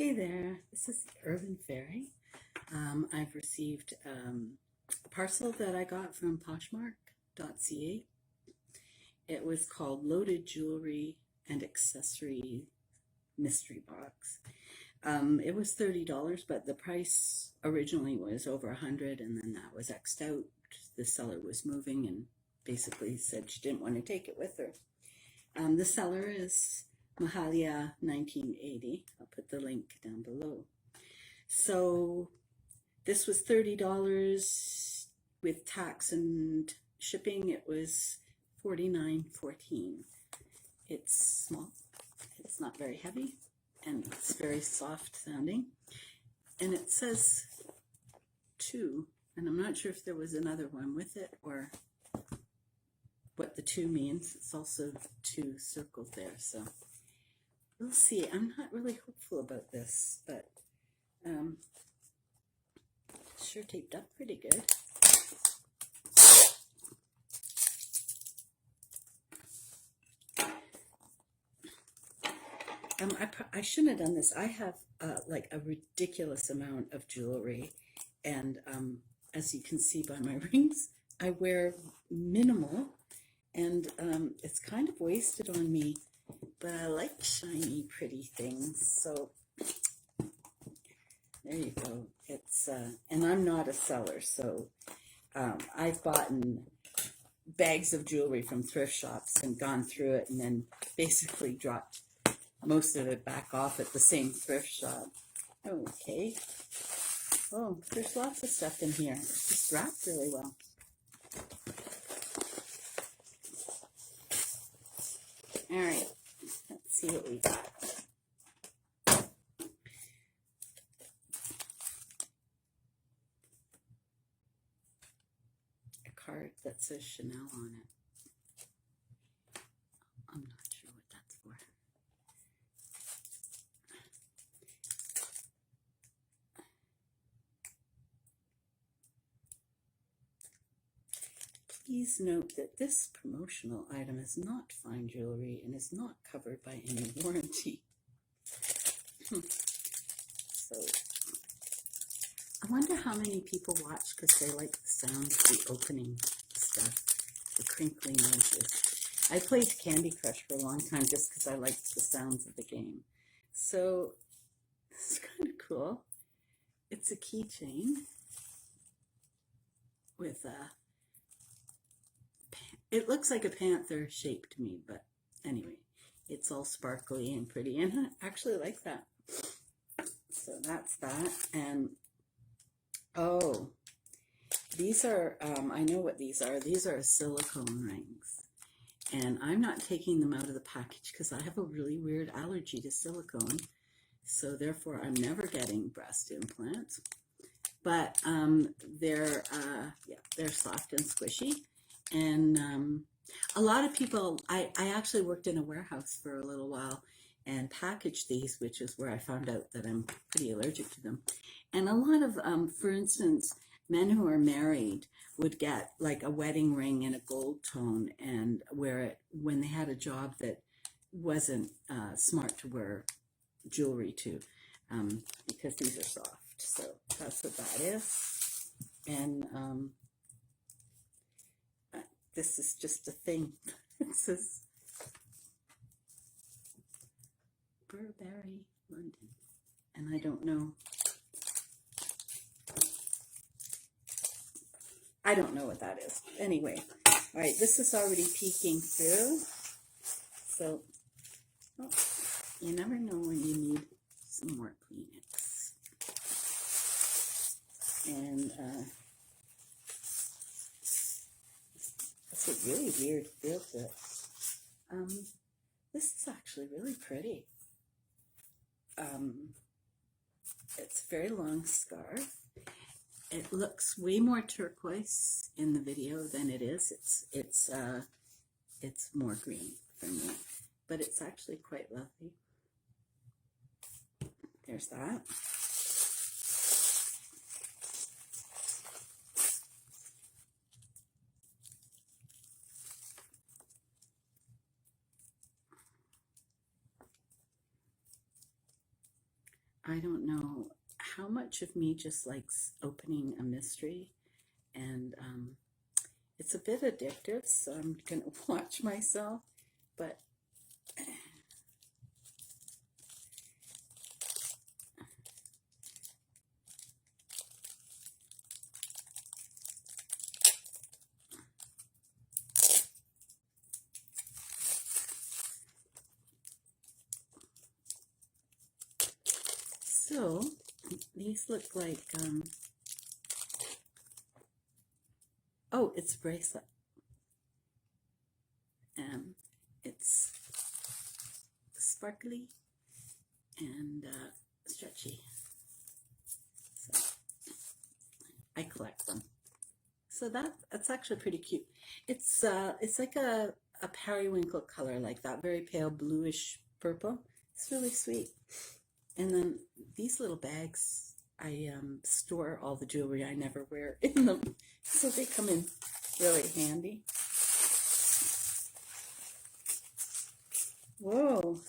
Hey there, this is the Urban Fairy. I've received a parcel that I got from Poshmark.ca. It was called Loaded Jewelry and Accessory Mystery Box. It was $30, but the price originally was over $100, and then that was X'd out. The seller was moving and basically said she didn't want to take it with her. The seller is Mahalia 1980. I'll put the link down below. So this was $30 with tax and shipping. It was $49.14. It's small. It's not very heavy, and it's very soft sounding. And it says 2, and I'm not sure if there was another one with it or what the 2 means. It's also 2 circled there, so we'll see. I'm not really hopeful about this, but it's sure taped up pretty good. I shouldn't have done this. I have like a ridiculous amount of jewelry, and as you can see by my rings, I wear minimal, and it's kind of wasted on me, but I like shiny, pretty things. So there you go. It's and I'm not a seller, so I've bought bags of jewelry from thrift shops and gone through it, and then basically dropped most of it back off at the same thrift shop. Okay. Oh, there's lots of stuff in here. It's just wrapped really well. All right, let's see what we got. A card that says Chanel on it. I'm not sure what that's for. Please note that this promotional item is not fine jewelry and is not covered by any warranty. So, I wonder how many people watch because they like the sound of the opening stuff, the crinkly noises. I played Candy Crush for a long time just because I liked the sounds of the game. So, this is kind of cool. It's a keychain with a... It looks like a panther shape to me, but anyway, it's all sparkly and pretty, and I actually like that. So that's that. And oh, these are, I know what these are. These are silicone rings, and I'm not taking them out of the package because I have a really weird allergy to silicone. So therefore, I'm never getting breast implants. But they're soft and squishy. And a lot of people, I actually worked in a warehouse for a little while and packaged these, which is where I found out that I'm pretty allergic to them. And a lot of, for instance, men who are married would get like a wedding ring in a gold tone and wear it when they had a job that wasn't smart to wear jewelry to, because these are soft. So that's what that is. And this is just a thing. It says Burberry, London. And I don't know. I don't know what that is. Anyway, all right, this is already peeking through. So, oh, you never know when you need some more Kleenex. And it's a really weird feel to it. This is actually really pretty. It's a very long scarf. It looks way more turquoise in the video than it is. It's more green for me, but it's actually quite lovely. There's that. I don't know how much of me just likes opening a mystery, and it's a bit addictive, so I'm going to watch myself, but so these look like, oh, it's a bracelet. It's sparkly and stretchy. So I collect them. So that's actually pretty cute. It's like a periwinkle color, like that, very pale bluish purple. It's really sweet. And then these little bags, I store all the jewelry I never wear in them, so they come in really handy. Whoa!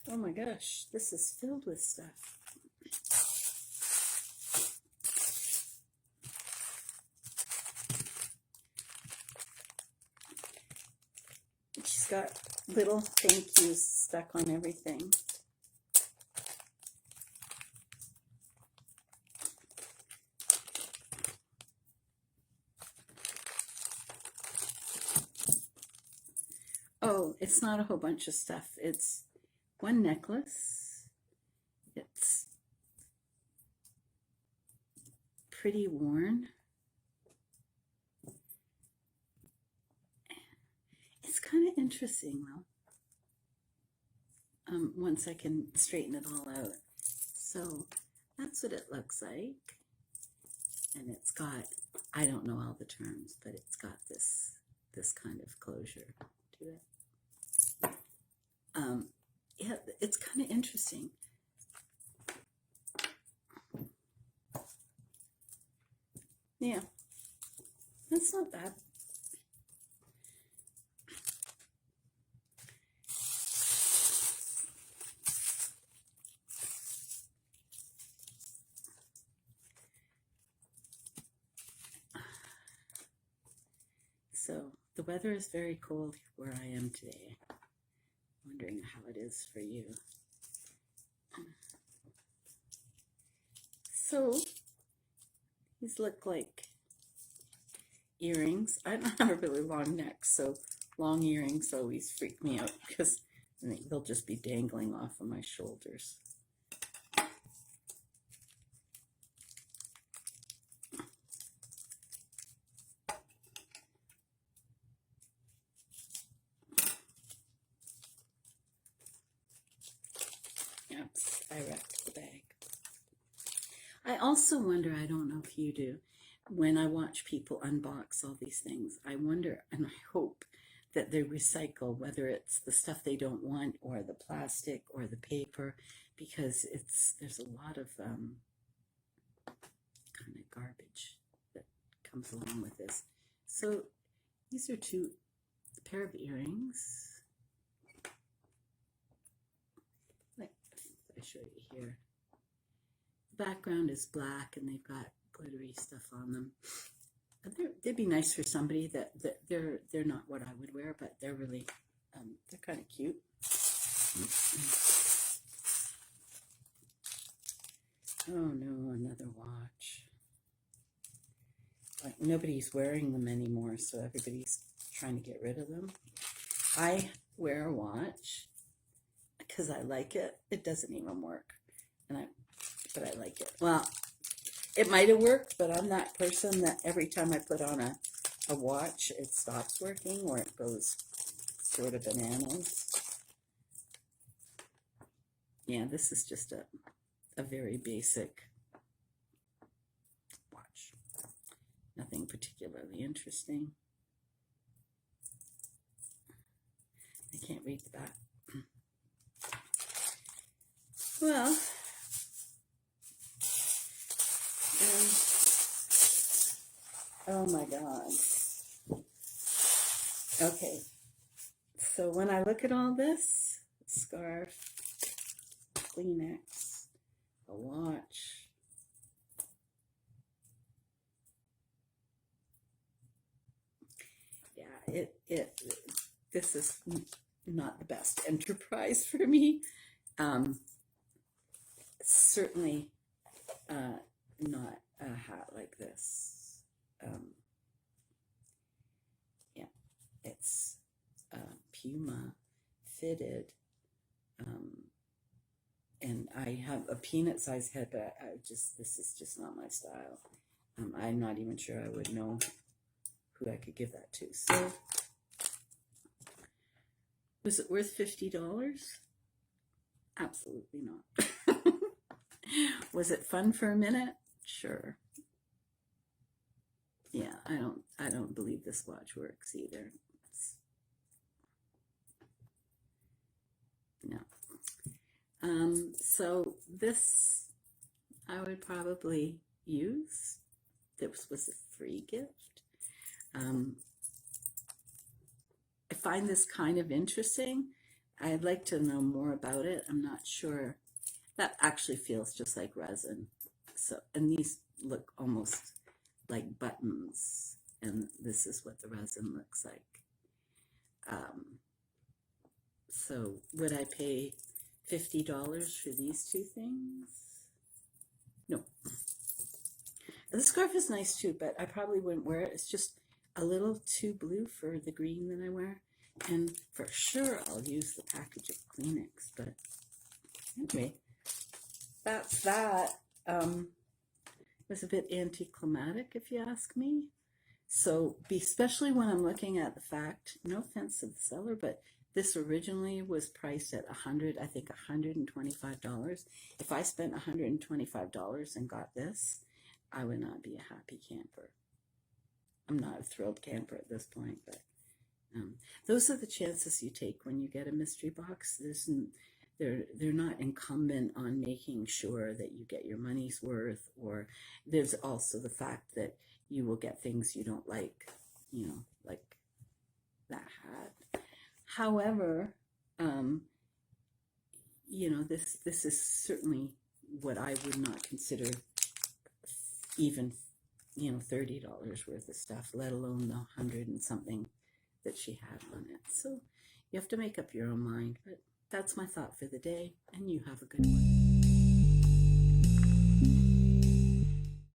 Oh my gosh, this is filled with stuff. She's got little thank yous stuck on everything. Oh, it's not a whole bunch of stuff. It's one necklace. It's pretty worn. It's kind of interesting though. Once I can straighten it all out. So that's what it looks like. And it's got, I don't know all the terms, but it's got this kind of closure to it. Yeah, it's kind of interesting. Yeah, that's not bad. So the weather is very cold where I am today. Wondering how it is for you. So these look like earrings. I don't have a really long neck, so long earrings always freak me out because they'll just be dangling off of my shoulders. Oops, I wrecked the bag. I also wonder, I don't know if you do, when I watch people unbox all these things, I wonder and I hope that they recycle, whether it's the stuff they don't want or the plastic or the paper, because there's a lot of kind of garbage that comes along with this. So these are a pair of earrings. Like I show you here. The background is black and they've got glittery stuff on them. They'd be nice for somebody that they're not what I would wear, but they're really they're kind of cute. Oh no, another watch. Like nobody's wearing them anymore, so everybody's trying to get rid of them. I wear a watch because I like it. It doesn't even work, but I like it. Well, it might have worked, but I'm that person that every time I put on a watch, it stops working or it goes sort of bananas. Yeah, this is just a very basic watch. Nothing particularly interesting. I can't read the back. Well, oh my God. Okay, so when I look at all this, scarf, Kleenex, a watch. Yeah, this is not the best enterprise for me. Certainly not a hat like this. Yeah, it's Puma fitted, and I have a peanut size head, but this is just not my style. I'm not even sure I would know who I could give that to. So, was it worth $50? Absolutely not. Was it fun for a minute? Sure. Yeah, I don't believe this watch works either. No. So this I would probably use. This was a free gift. I find this kind of interesting. I'd like to know more about it. I'm not sure. That actually feels just like resin. So, and these look almost like buttons, and this is what the resin looks like. So would I pay $50 for these two things? No. The scarf is nice too, but I probably wouldn't wear it. It's just a little too blue for the green that I wear. And for sure I'll use the package of Kleenex, but anyway, that's that. It was a bit anticlimactic, if you ask me. So, especially when I'm looking at the fact, no offense to the seller, but this originally was priced at $125. If I spent $125 and got this, I would not be a happy camper. I'm not a thrilled camper at this point, but those are the chances you take when you get a mystery box. They're not incumbent on making sure that you get your money's worth, or there's also the fact that you will get things you don't like, like that hat. However, this is certainly what I would not consider even, $30 worth of stuff, let alone the 100 and something that she had on it. So you have to make up your own mind, but that's my thought for the day, and you have a good one.